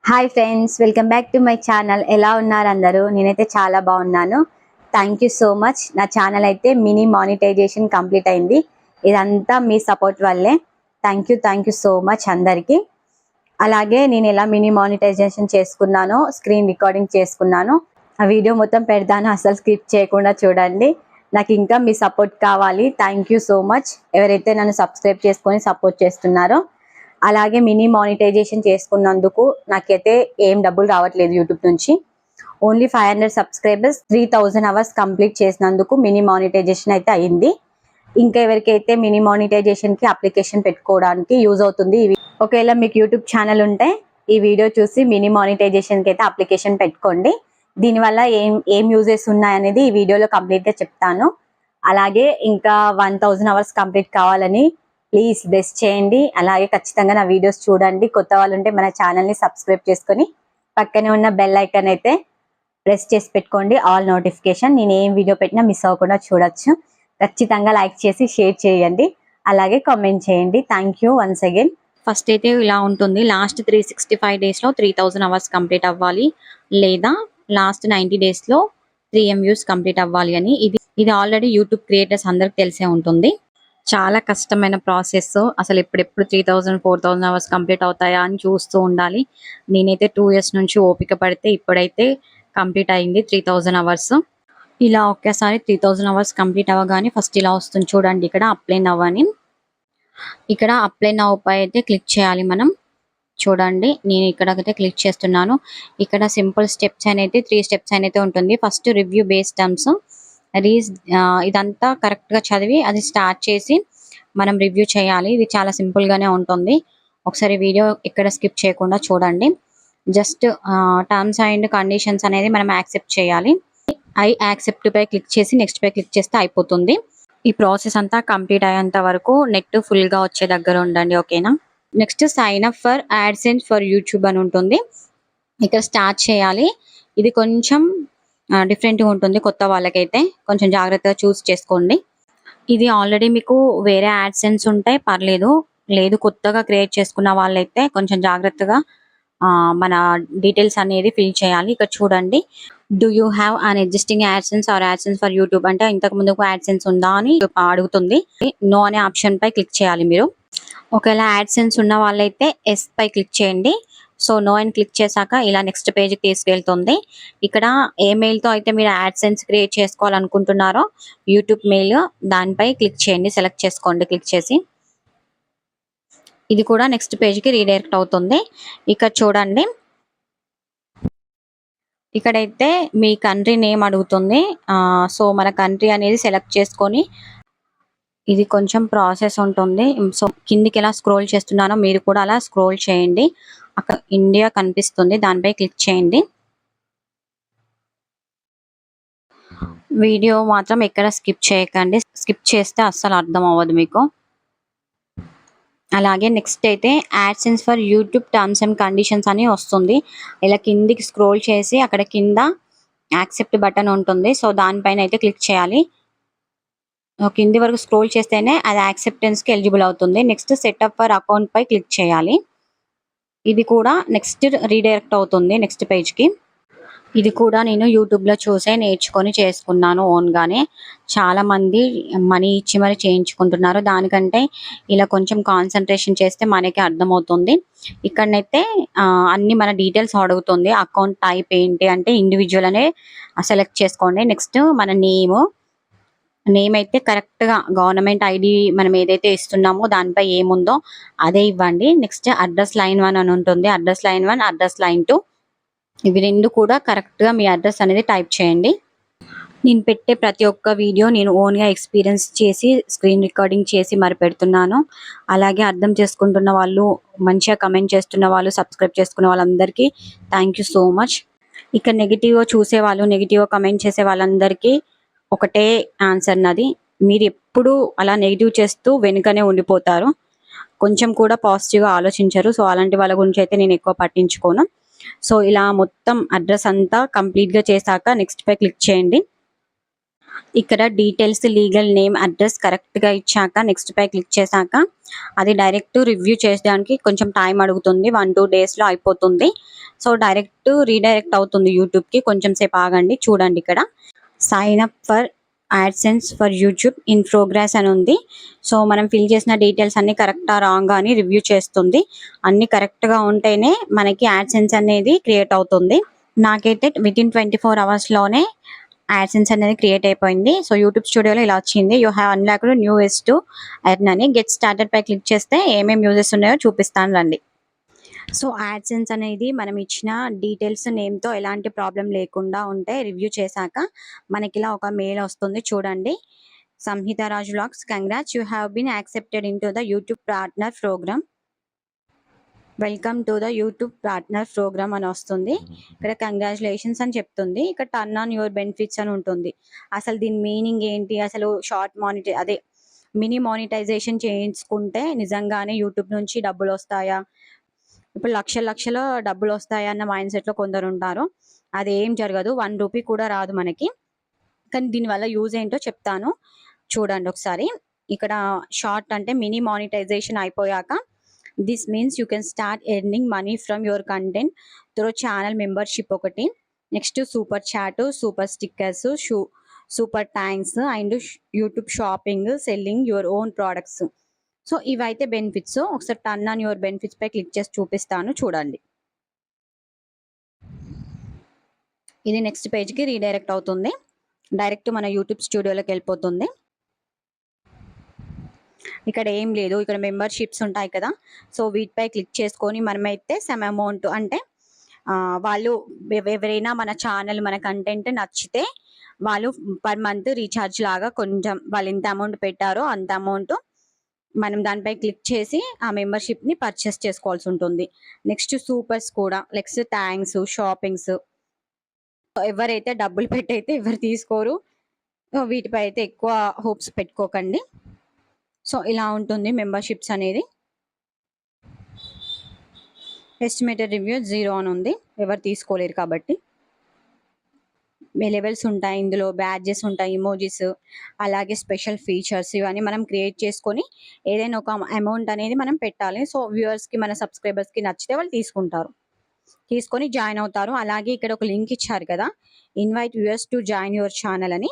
Hi friends, welcome back to my channel. ఎలా ఉన్నారు అందరూ? నేనైతే చాలా బాగున్నాను. Thank you so much. నా ఛానల్ అయితే మినీ మానిటైజేషన్ కంప్లీట్ అయింది. ఇదంతా మీ సపోర్ట్ వల్లే. థ్యాంక్ యూ సో మచ్ అందరికీ. అలాగే నేను ఎలా మినీ మానిటైజేషన్ చేసుకున్నానో స్క్రీన్ రికార్డింగ్ చేసుకున్నాను. ఆ వీడియో మొత్తం పెడతాను, అసలు స్కిప్ చేయకుండా చూడండి. నాకు ఇంకా మీ సపోర్ట్ కావాలి. థ్యాంక్ యూ సో మచ్ ఎవరైతే నన్ను సబ్స్క్రైబ్ చేసుకొని సపోర్ట్ చేస్తున్నారో. అలాగే మినీ మానిటైజేషన్ చేసుకున్నందుకు నాకైతే ఏం డబ్బులు రావట్లేదు యూట్యూబ్ నుంచి. ఓన్లీ 500 సబ్స్క్రైబర్స్ 3000 అవర్స్ కంప్లీట్ చేసినందుకు మినీ మానిటైజేషన్ అయితే అయింది. ఇంకా ఎవరికైతే మినీ మానిటైజేషన్ కి అప్లికేషన్ పెట్టుకోవడానికి యూజ్ అవుతుంది. ఒకవేళ మీకు యూట్యూబ్ ఛానల్ ఉంటే ఈ వీడియో చూసి మినీ మానిటైజేషన్ కి అయితే అప్లికేషన్ పెట్టుకోండి. దీనివల్ల ఏం యూజెస్ ఉన్నాయనేది ఈ వీడియోలో కంప్లీట్ గా చెప్తాను. అలాగే ఇంకా 1000 అవర్స్ కంప్లీట్ కావాలని ప్లీజ్ బెస్ట్ చేయండి. అలాగే ఖచ్చితంగా నా వీడియోస్ చూడండి. కొత్త వాళ్ళు ఉంటే మన ఛానల్ని సబ్స్క్రైబ్ చేసుకొని పక్కనే ఉన్న బెల్ ఐకాన్ అయితే ప్రెస్ చేసి పెట్టుకోండి, ఆల్ నోటిఫికేషన్. నేను ఏం వీడియో పెట్టినా మిస్ అవ్వకుండా చూడొచ్చు. ఖచ్చితంగా లైక్ చేసి షేర్ చేయండి, అలాగే కామెంట్ చేయండి. Thank you once again. First అయితే ఇలా ఉంటుంది. లాస్ట్ 365 డేస్లో 3000 అవర్స్ కంప్లీట్ అవ్వాలి, లేదా లాస్ట్ 90 డేస్లో 3M వ్యూస్ కంప్లీట్ అవ్వాలి అని. ఇది ఆల్రెడీ యూట్యూబ్ క్రియేటర్స్ అందరికి తెలిసే ఉంటుంది. చాలా కష్టమైన ప్రాసెస్. అసలు ఎప్పుడెప్పుడు 3000 4000 అవర్స్ కంప్లీట్ అవుతాయా అని చూస్తూ ఉండాలి. నేనైతే 2 years నుంచి ఓపిక పడితే ఇప్పుడైతే కంప్లీట్ అయింది 3000 అవర్స్. ఇలా ఒకేసారి 3000 అవర్స్ కంప్లీట్ అవ్వగానే ఫస్ట్ ఇలా వస్తుంది చూడండి, ఇక్కడ అప్లై నవ్ అని. ఇక్కడ అప్లై నవ్ పై అయితే క్లిక్ చేయాలి మనం. చూడండి, నేను ఇక్కడైతే క్లిక్ చేస్తున్నాను. ఇక్కడ సింపుల్ స్టెప్స్ అనేది 3 స్టెప్స్ అనేది ఉంటుంది. First review base terms. ఇదంతా కరెక్ట్ గా చదివి అది స్టార్ట్ చేసి మనం రివ్యూ చేయాలి. ఇది చాలా సింపుల్ గానే ఉంటుంది. ఒకసారి వీడియో ఇక్కడ స్కిప్ చేయకుండా చూడండి. జస్ట్ టర్మ్స్ అండ్ కండిషన్స్ అనేది మనం యాక్సెప్ట్ చేయాలి. ఐ యాక్సెప్ట్ పై క్లిక్ చేసి నెక్స్ట్ పై క్లిక్ చేస్తే అయిపోతుంది. ఈ ప్రాసెస్ అంతా కంప్లీట్ అయ్యేంత వరకు నెట్ ఫుల్ గా వచ్చే దగ్గర ఉండండి, ఓకేనా. Next sign up for AdSense for YouTube అని ఉంటుంది. ఇక్కడ స్టార్ట్ చేయాలి. ఇది కొంచెం డిఫరెంట్గా ఉంటుంది. కొత్త వాళ్ళకైతే కొంచెం జాగ్రత్తగా చూస్ చేసుకోండి. ఇది ఆల్రెడీ మీకు వేరే యాడ్సెన్స్ ఉంటాయి, పర్లేదు. లేదు, కొత్తగా క్రియేట్ చేసుకున్న వాళ్ళైతే కొంచెం జాగ్రత్తగా మన డీటెయిల్స్ అనేది ఫిల్ చేయాలి. ఇక్కడ చూడండి, do you have an existing AdSense or AdSense for YouTube అంటే ఇంతకు ముందుకు యాడ్సెన్స్ ఉందా అని అడుగుతుంది. నో అనే ఆప్షన్ పై క్లిక్ చేయాలి మీరు. ఒకవేళ యాడ్సెన్స్ ఉన్న వాళ్ళైతే ఎస్ పై క్లిక్ చేయండి. సో నో అని క్లిక్ చేశాక ఇలా నెక్స్ట్ పేజ్కి తీసుకెళ్తుంది. ఇక్కడ ఏ మెయిల్తో అయితే మీరు యాడ్సెన్స్ క్రియేట్ చేసుకోవాలనుకుంటున్నారో యూట్యూబ్ మెయిల్, దానిపై క్లిక్ చేయండి. సెలెక్ట్ చేసుకోండి క్లిక్ చేసి. ఇది కూడా నెక్స్ట్ పేజ్కి రీడైరెక్ట్ అవుతుంది. ఇక్కడ చూడండి, ఇక్కడైతే మీ కంట్రీ నేమ్ అడుగుతుంది. సో మన కంట్రీ అనేది సెలెక్ట్ చేసుకొని, ఇది కొంచెం ప్రాసెస్ ఉంటుంది. సో కిందికి ఎలా స్క్రోల్ చేస్తున్నానో మీరు కూడా అలా స్క్రోల్ చేయండి. అక్కడ ఇండియా కనిపిస్తుంది, దానిపై క్లిక్ చేయండి. వీడియో మాత్రం ఎక్కడ స్కిప్ చేయకండి, స్కిప్ చేస్తే అస్సలు అర్థం అవ్వదు మీకు. అలాగే నెక్స్ట్ అయితే AdSense for YouTube terms and conditions అని వస్తుంది. ఇలా కిందికి స్క్రోల్ చేసి అక్కడ కింద యాక్సెప్ట్ బటన్ ఉంటుంది. సో దానిపైన అయితే క్లిక్ చేయాలి. కింది వరకు స్క్రోల్ చేస్తేనే అది యాక్సెప్టెన్స్కి ఎలిజిబుల్ అవుతుంది. నెక్స్ట్ సెటప్ ఫర్ అకౌంట్ పై క్లిక్ చేయాలి. ఇది కూడా నెక్స్ట్ రీడైరెక్ట్ అవుతుంది నెక్స్ట్ పేజ్కి. ఇది కూడా నేను యూట్యూబ్లో చూసే నేర్చుకొని చేసుకున్నాను ఓన్గానే. చాలా మంది మనీ ఇచ్చి మరి చేయించుకుంటున్నారు. దానికంటే ఇలా కొంచెం కాన్సన్ట్రేషన్ చేస్తే మనకి అర్థమవుతుంది. ఇక్కడనైతే అన్ని మన డీటెయిల్స్ అడుగుతుంది. అకౌంట్ టైప్ ఏంటి అంటే ఇండివిజువల్ అనే సెలెక్ట్ చేసుకోండి. నెక్స్ట్ మన నేమ్ అయితే కరెక్ట్గా గవర్నమెంట్ ఐడి మనం ఏదైతే ఇస్తున్నామో దానిపై ఏముందో అదే ఇవ్వండి. నెక్స్ట్ అడ్రస్ లైన్ 1 అని ఉంటుంది. అడ్రస్ లైన్ 1, అడ్రస్ లైన్ 2, ఇవి రెండు కూడా కరెక్ట్గా మీ అడ్రస్ అనేది టైప్ చేయండి. నేను పెట్టే ప్రతి ఒక్క వీడియో నేను ఓన్గా ఎక్స్పీరియన్స్ చేసి స్క్రీన్ రికార్డింగ్ చేసి మరి పెడుతున్నాను. అలాగే అర్థం చేసుకుంటున్న వాళ్ళు, మంచిగా కమెంట్ చేస్తున్న వాళ్ళు, సబ్స్క్రైబ్ చేసుకున్న వాళ్ళందరికీ థ్యాంక్ యూ సో మచ్. ఇక నెగిటివ్గా చూసే వాళ్ళు, నెగిటివ్గా కమెంట్ చేసే వాళ్ళందరికీ ఒకటే ఆన్సర్ నాది. మీరు ఎప్పుడు అలా నెగిటివ్ చేస్తూ వెనుకనే ఉండిపోతారు, కొంచెం కూడా పాజిటివ్గా ఆలోచించరు. సో అలాంటి వాళ్ళ గురించి అయితే నేను ఎక్కువ పట్టించుకోను. సో ఇలా మొత్తం అడ్రస్ అంతా కంప్లీట్గా చేశాక నెక్స్ట్ పై క్లిక్ చేయండి. ఇక్కడ డీటెయిల్స్, లీగల్ నేమ్, అడ్రస్ కరెక్ట్గా ఇచ్చాక నెక్స్ట్ పై క్లిక్ చేశాక అది డైరెక్ట్ రివ్యూ చేయడానికి కొంచెం టైం అడుగుతుంది. 1-2 డేస్లో అయిపోతుంది. సో డైరెక్ట్ రీడైరెక్ట్ అవుతుంది యూట్యూబ్కి. కొంచెం సేపు ఆగండి. చూడండి ఇక్కడ sign up for AdSense for YouTube in progress అని ఉంది. సో మనం ఫిల్ చేసిన డీటెయిల్స్ అన్ని కరెక్టా రాంగా అని రివ్యూ చేస్తుంది. అన్ని కరెక్ట్గా ఉంటేనే మనకి యాడ్సెన్స్ అనేది క్రియేట్ అవుతుంది. నాకైతే వితిన్ 24 అవర్స్లోనే యాడ్సెన్స్ అనేది క్రియేట్ అయిపోయింది. సో యూట్యూబ్ స్టూడియోలో ఇలా వచ్చింది. You have unlocked new ways to earn అని. గెట్ స్టార్టెడ్ పై క్లిక్ చేస్తే ఏమేమి యూజెస్ ఉన్నాయో చూపిస్తాను రండి. సో యాడ్సెన్స్ అనేది మనం ఇచ్చిన డీటెయిల్స్ నేమ్తో ఎలాంటి ప్రాబ్లం లేకుండా ఉంటే రివ్యూ చేశాక మనకి ఇలా ఒక మెయిల్ వస్తుంది చూడండి. Samhitha Raj vlogs, congrats, you have been accepted in to the YouTube partner program. Welcome to the YouTube partner program అని వస్తుంది. ఇక్కడ కంగ్రాచులేషన్స్ అని చెప్తుంది. ఇక్కడ టర్న్ ఆన్ యువర్ బెనిఫిట్స్ అని ఉంటుంది. అసలు దీని మీనింగ్ ఏంటి, అసలు షార్ట్ అదే మినీ మానిటైజేషన్ చేయించుకుంటే నిజంగానే యూట్యూబ్ నుంచి డబ్బులు వస్తాయా, ఇప్పుడు లక్షల డబ్బులు వస్తాయా అన్న మైండ్ సెట్లో కొందరు ఉంటారు. అది ఏం జరగదు. 1 రూపీ కూడా రాదు మనకి. కానీ దీనివల్ల యూజ్ ఏంటో చెప్తాను చూడండి ఒకసారి. ఇక్కడ షార్ట్ అంటే మినీ మానిటైజేషన్ అయిపోయాక this means you can start earning money from your content through channel membership ఒకటి, next super chat, super stickers, super thanks and YouTube shopping, selling your own products. So ఇవైతే benefits. ఒకసారి turn on your benefits పై click చేసి చూపిస్తాను చూడండి. ఇది next పేజ్కి redirect అవుతుంది. డైరెక్ట్ మన యూట్యూబ్ స్టూడియోలోకి వెళ్ళిపోతుంది. ఇక్కడ ఏం లేదు, ఇక్కడ మెంబర్షిప్స్ ఉంటాయి కదా. సో వీటిపై క్లిక్ చేసుకొని మనమైతే సమ్ అమౌంట్ అంటే వాళ్ళు ఎవరైనా మన ఛానల్, మన కంటెంట్ నచ్చితే వాళ్ళు పర్ మంత్ రీఛార్జ్ లాగా కొంచెం వాళ్ళు ఎంత అమౌంట్ పెట్టారో అంత అమౌంట్ మనం దానిపై క్లిక్ చేసి ఆ మెంబర్షిప్ని పర్చేస్ చేసుకోవాల్సి ఉంటుంది. నెక్స్ట్ సూపర్స్ కూడా, నెక్స్ట్ థ్యాంక్స్, షాపింగ్స్. ఎవరైతే డబ్బులు పెట్టయితే ఎవరు తీసుకోరు. వీటిపై అయితే ఎక్కువ హోప్స్ పెట్టుకోకండి. సో ఇలా ఉంటుంది మెంబర్షిప్స్ అనేది. ఎస్టిమేటెడ్ రివ్యూ 0 అని ఉంది, ఎవరు తీసుకోలేరు కాబట్టి. లెవెల్స్ ఉంటాయి, ఇందులో బ్యాడ్జెస్ ఉంటాయి, ఇమోజీస్, అలాగే స్పెషల్ ఫీచర్స్. ఇవన్నీ మనం క్రియేట్ చేసుకొని ఏదైనా ఒక అమౌంట్ అనేది మనం పెట్టాలి. సో వ్యూవర్స్కి, మన సబ్స్క్రైబర్స్కి నచ్చితే వాళ్ళు తీసుకొని జాయిన్ అవుతారు. అలాగే ఇక్కడ ఒక లింక్ ఇచ్చారు కదా, invite viewers to join your channel అని.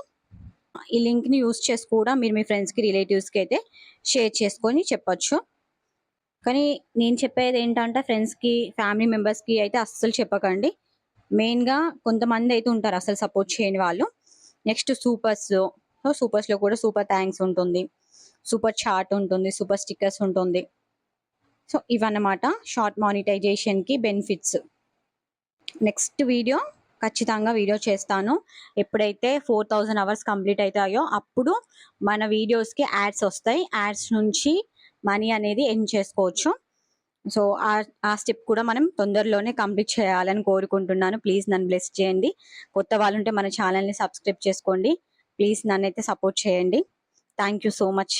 ఈ లింక్ని యూస్ చేసి కూడా మీరు మీ ఫ్రెండ్స్కి, రిలేటివ్స్కి అయితే షేర్ చేసుకొని చెప్పొచ్చు. కానీ నేను చెప్పేది ఏంటంటే ఫ్రెండ్స్కి, ఫ్యామిలీ మెంబర్స్కి అయితే అస్సలు చెప్పకండి. మెయిన్గా కొంతమంది అయితే ఉంటారు అసలు సపోర్ట్ చేయని వాళ్ళు. నెక్స్ట్ సూపర్స్లో కూడా సూపర్ థ్యాంక్స్ ఉంటుంది, సూపర్ చాట్ ఉంటుంది, సూపర్ స్టిక్కర్స్ ఉంటుంది. సో ఇవన్నమాట షార్ట్ మానిటైజేషన్కి బెనిఫిట్స్. నెక్స్ట్ వీడియో ఖచ్చితంగా వీడియో చేస్తాను. ఎప్పుడైతే 4000 అవర్స్ కంప్లీట్ అవుతాయో అప్పుడు మన వీడియోస్కి యాడ్స్ వస్తాయి. యాడ్స్ నుంచి మనీ అనేది ఎర్న్ చేసుకోవచ్చు. సో ఆ స్టెప్ కూడా మనం తొందరలోనే కంప్లీట్ చేయాలని కోరుకుంటున్నాను. ప్లీజ్ నన్ను బ్లెస్ చేయండి. కొత్త వాళ్ళు ఉంటే మన ఛానల్ని సబ్స్క్రైబ్ చేసుకోండి. ప్లీజ్ నన్ను అయితే సపోర్ట్ చేయండి. Thank you so much.